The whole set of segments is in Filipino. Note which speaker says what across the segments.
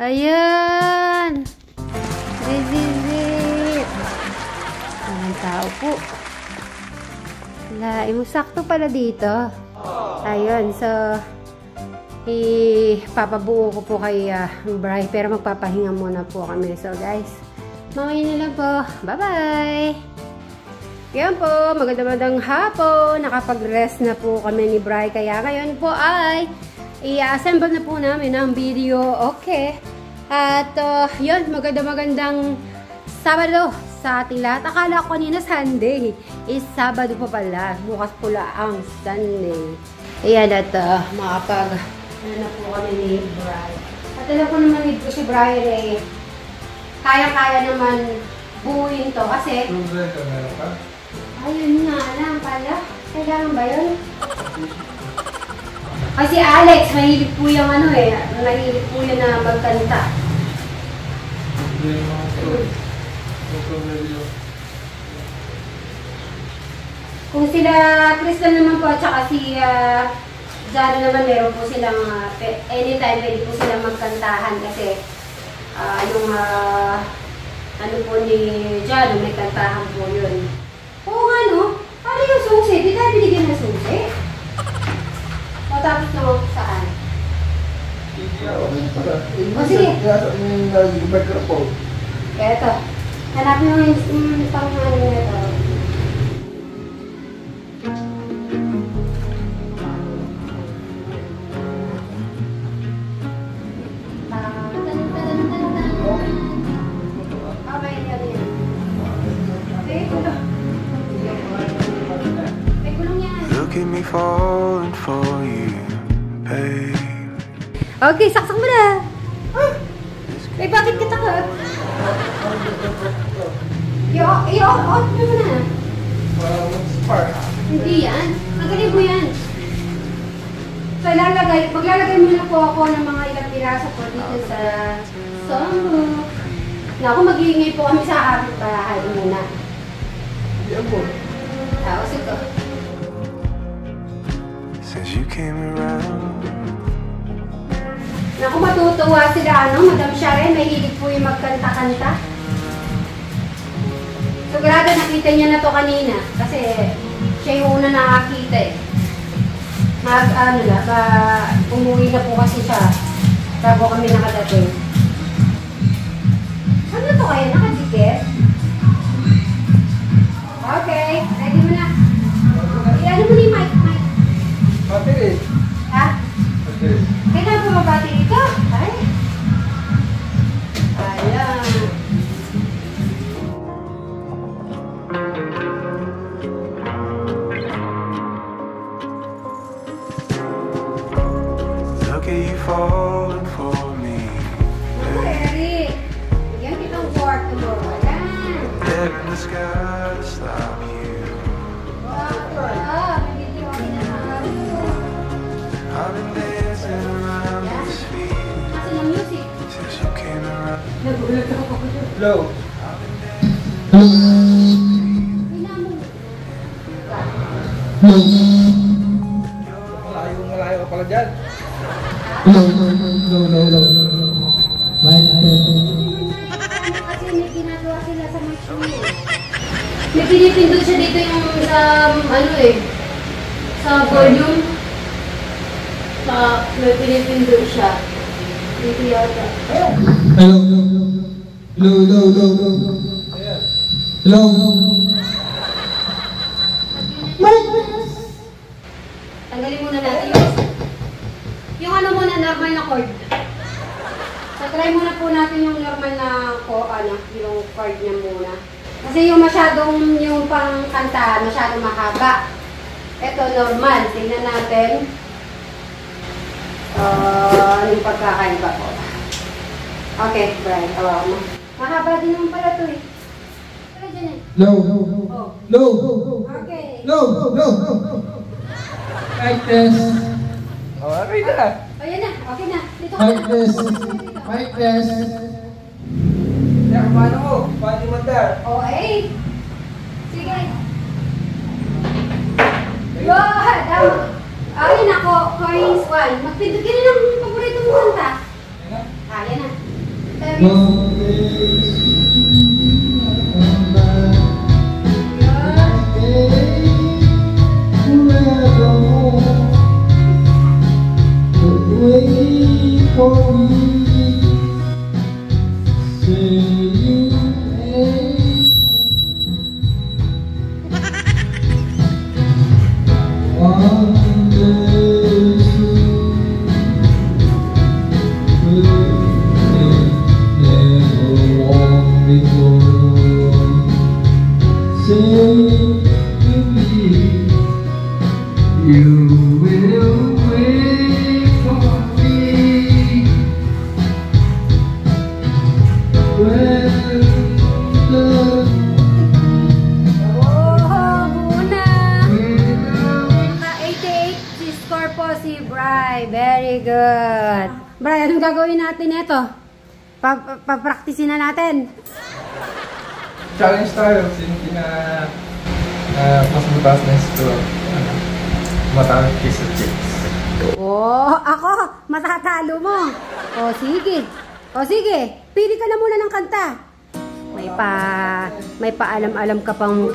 Speaker 1: Ayan! This is it! Ang tao po. Lain mo, sakto pala dito. Ayun, so ipapabuo ko po kay Bri, pero magpapahinga muna po kami. So guys, mamaya na lang po. Bye-bye! Yan po, magandang hapon. Nakapag-rest na po kami ni Bri. Kaya ngayon po ay i-assemble na po namin ang video. Okay. At yun, magandang Sabado sa ating lahat. Akala ko kanina Sunday. Sabado pa pala. Bukas pula ang Sunday. Ayan, at ano na po kami ni Bri. At alam ko naman dito si Bri eh, kaya-kaya naman buuin to. Kasi ayun nga lang pala. Kailangan ba yun? Kasi Alex, mahilig po yung ano eh. Mahilig po yun na magkanta. Kung sila Kristen naman po at saka si Jano naman, meron po silang anytime pwede po silang magkantahan kasi yung ano po ni Jano, may kantahan po yun. Oo nga no, ano yung susi? Di tayo binigyan ng susi? O tapos na saan? O sige. Eto. Hanapin mo yung pang-ano nito. Okay, yan yan. Okay, kulong. Okay, kulong yan.
Speaker 2: Look at me falling for you, babe.
Speaker 1: Okay, saksak mo na. Eh, bakit kita ka? I-off mo na. Hindi yan. Magaling mo yan. So, maglalagay muna po ako ng mga ilang piraso po dito sa songbook. Naku, mag-iingay po kami sa aking bahay muna.
Speaker 2: Yan po.
Speaker 1: Usig ko.
Speaker 2: Since you came around.
Speaker 1: Naku, matutuwa sila, Madam Sharon, may hilig po yung magkanta-kanta. Sigurado nakita niya na to kanina, kasi siya yung una nakakita eh. Umuwi na po kasi siya, bago kami nakadating. Ano to kaya? Nakadikit? Okay, ready mo na. Ano mo ni Mike?
Speaker 2: Battery.
Speaker 1: Ha?
Speaker 2: Battery.
Speaker 1: Kailan bumabati ito? Ay. Ayan.
Speaker 2: Look at you falling for me.
Speaker 1: Eric, bigyan kitang kwarto mo. Ayan.
Speaker 2: Dead in the sky to stop you.
Speaker 1: Wow, may video ako na
Speaker 2: I've been dancing around this feet
Speaker 1: kasi ng music.
Speaker 2: since you came around.
Speaker 1: Nagulat ako.
Speaker 3: Hello. Malayo ka pala dyan.
Speaker 4: No.
Speaker 1: Kasi may ginagawa sila sa machine. May pinipindot siya dito yung sa volume. May pinipindot siya. Dito yata.
Speaker 4: Hello.
Speaker 1: Tanggalin muna natin yung muna normal na chord. So try muna po natin yung normal na yung chord niya muna. Kasi yung yung pangkanta, masyadong mahaba. Ito normal. Tingnan natin. Yung pagkakaiba po. Okay, Brian. Awa mo. Mahaba din naman pala ito eh. Tara dyan eh.
Speaker 4: No.
Speaker 1: Okay.
Speaker 4: No. Mic test.
Speaker 3: Okay na.
Speaker 1: Ayan na. Okay na. Dito ka
Speaker 4: Mic
Speaker 1: na.
Speaker 4: test. Mic test.
Speaker 3: Kaya paano ko? Paano mandar?
Speaker 1: Okay. Sige. Wow! Ay, nako. Coins 1. Magpindot ka na ng paborito mong kanta. Ayan na.
Speaker 4: One day, come back. Wait for me, say you ain't one day never walk before. Say to me, you will wait for me when the
Speaker 1: Muna! 88 si score po si Bri. Very good. Bri, anong gagawin natin ito? Papraktisin na natin.
Speaker 3: Challenge tayo. Sino mas mataas na score. Matawag kiss sa chicks.
Speaker 1: Oh, ako, matatalo mo. O, sige. O, sige. Pili ka na muna ng kanta. May paalam-alam ka pang,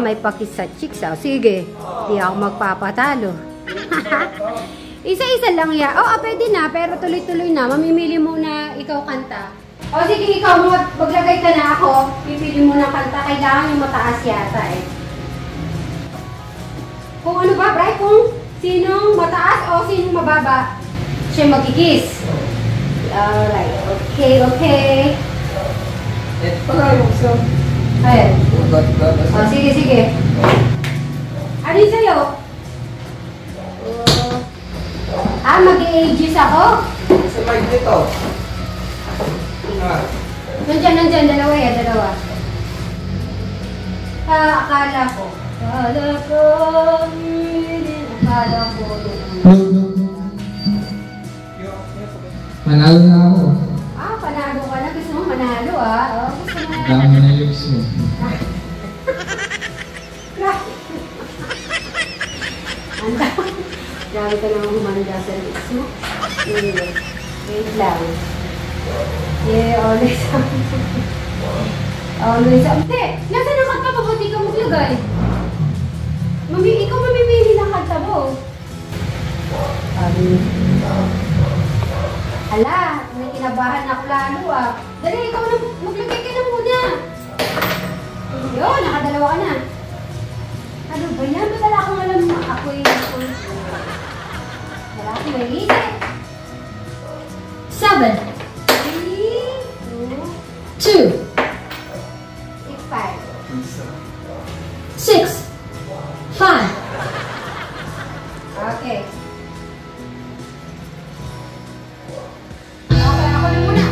Speaker 1: may pakis sa chicks. O, sige. Di ako magpapatalo. Isa-isa lang ya. Oo, pwede na, pero tuloy-tuloy na. Mamimili muna ikaw kanta. O, sige, ikaw, maglagay ka na ako. Pipili muna kanta. Kailangan yung mataas yata eh. Kung ano ba, Bri? Kung sinong mataas o sinong mababa, siya magkikiss. Alright. Okay.
Speaker 3: Pala yung isa.
Speaker 1: Ayun. O, sige. Ano yung sa'yo? Mag-i-ages ako?
Speaker 3: Sa mic dito.
Speaker 1: Nandyan. Dalawa. Akala ko.
Speaker 4: Manalo na ako.
Speaker 1: Panalo ka na. Gusto mo manalo Gusto mo
Speaker 4: Dami na lips mo.
Speaker 1: Grabe ka naman humanda sa lips mo. Wait lang. Always Hindi! Nasaan ang kanta mo? Ba't di ka maglagay? Ikaw mamimili ng kanta mo. Hala, may kinabahan ako lalo Dali, ikaw na, maglagay ka na muna. Yun, nakadalawa ka na. Ano ba yan? Ba't wala akong alam ako'y wala akong may isip. 7 3 2 5 6 5 Okay. Okay, ako na muna.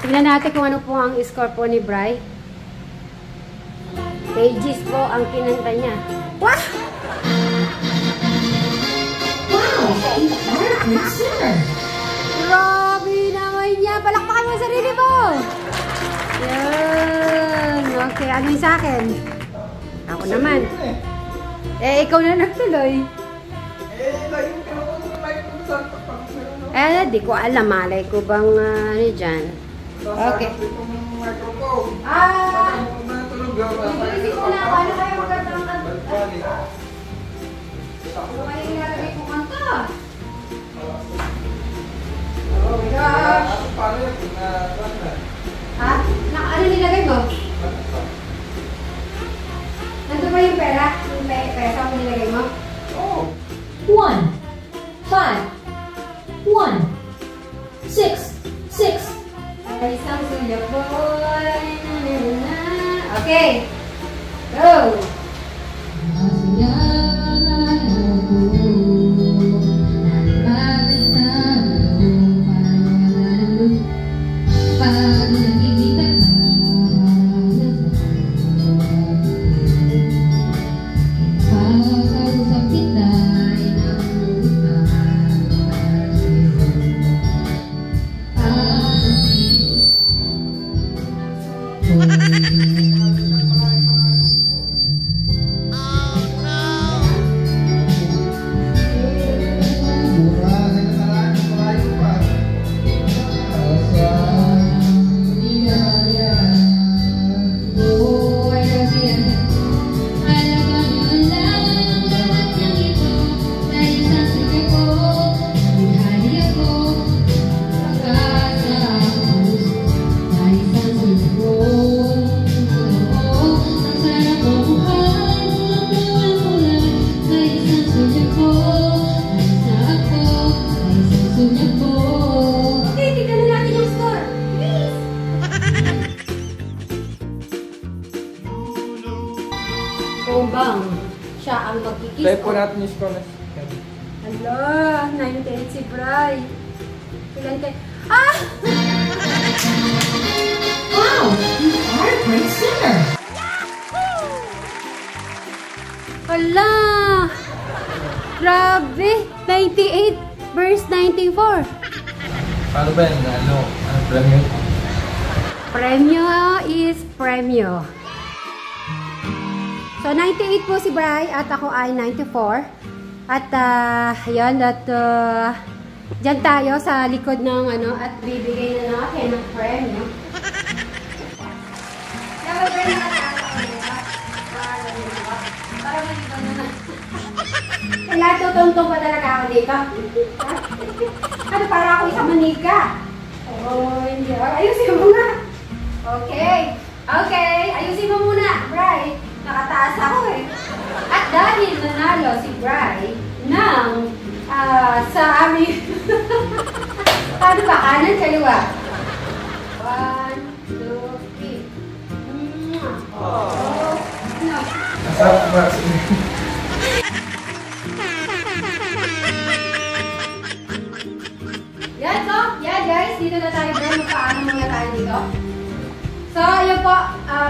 Speaker 1: Tignan natin kung ano po ang score po ni Bri. Pages po ang kinanta niya. Wow! Grabe naman niya! Palakpakan mo sarili mo! Yan! Okay, ano yung sa akin? Ako naman. Ikaw na nagtuloy.
Speaker 3: lagi yung kinukuha ng mic ko sa pagpapagpapagpapag.
Speaker 1: Di ko alam. Malay ko bang ano dyan. Okay. Hindi ko na paano kayo magandang ano kayo nilagay ko kanta? Oh my gosh! Ha? Ano nilagay mo? Nandun ba yung pera? Yung pesa mo nilagay mo?
Speaker 3: Oo.
Speaker 5: 1, 5, 1, 6, 6.
Speaker 1: Ay, isang suya boy. Okay. Go! Bang, siya ang magkikis.
Speaker 3: Try po natin yung score na.
Speaker 1: Hala, 98 si Bri. Ilan kayo? Ah!
Speaker 5: Wow! You are a great singer!
Speaker 1: Hala! Grabe! 98 verse 94.
Speaker 3: Paano ba yan? Ano premium?
Speaker 1: Premyo is premyo. So, 98 po si Bri at ako ay 94. At, yun, at, dyan tayo sa likod ng, ano, at bibigay na natin ng premyo. Dapat ba yung para mag-iba na na. Kailan tutungtong pa talaga ako dito? Ano, para ako isang manika? Oh, hindi. Ayusin mo nga. Okay. Okay. Ayusin mo muna, Bri. Nakataas ako eh. At dahil nanalo si Bri ng sa aming paano ba? Kanan, kaliwa? 1, 2, 3. Oh, no.
Speaker 3: Masarap ba?
Speaker 1: Yan so, yan guys, dito na tayo bro. Paano muna tayo dito? So, ayun po,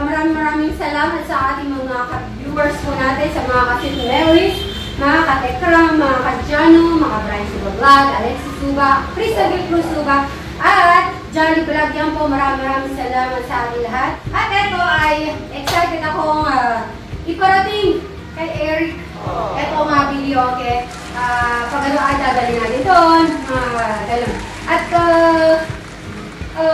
Speaker 1: maraming salamat sa ating mga viewers po natin, sa mga Kasit Marys, mga Katekram, mga Kadjano, mga Brian Suba Vlog, Alexis Suba, Crystal Cruz Suba, at Jolly Vlog. Yan po, maraming salamat sa ating lahat. At ito ay excited akong iparating kay Eric. Ito nga video, okay? Pag ano ay dadalhin natin doon, at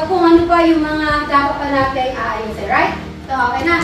Speaker 1: kung ano pa yung mga dapat pa natin aayusin, right? So, okay na.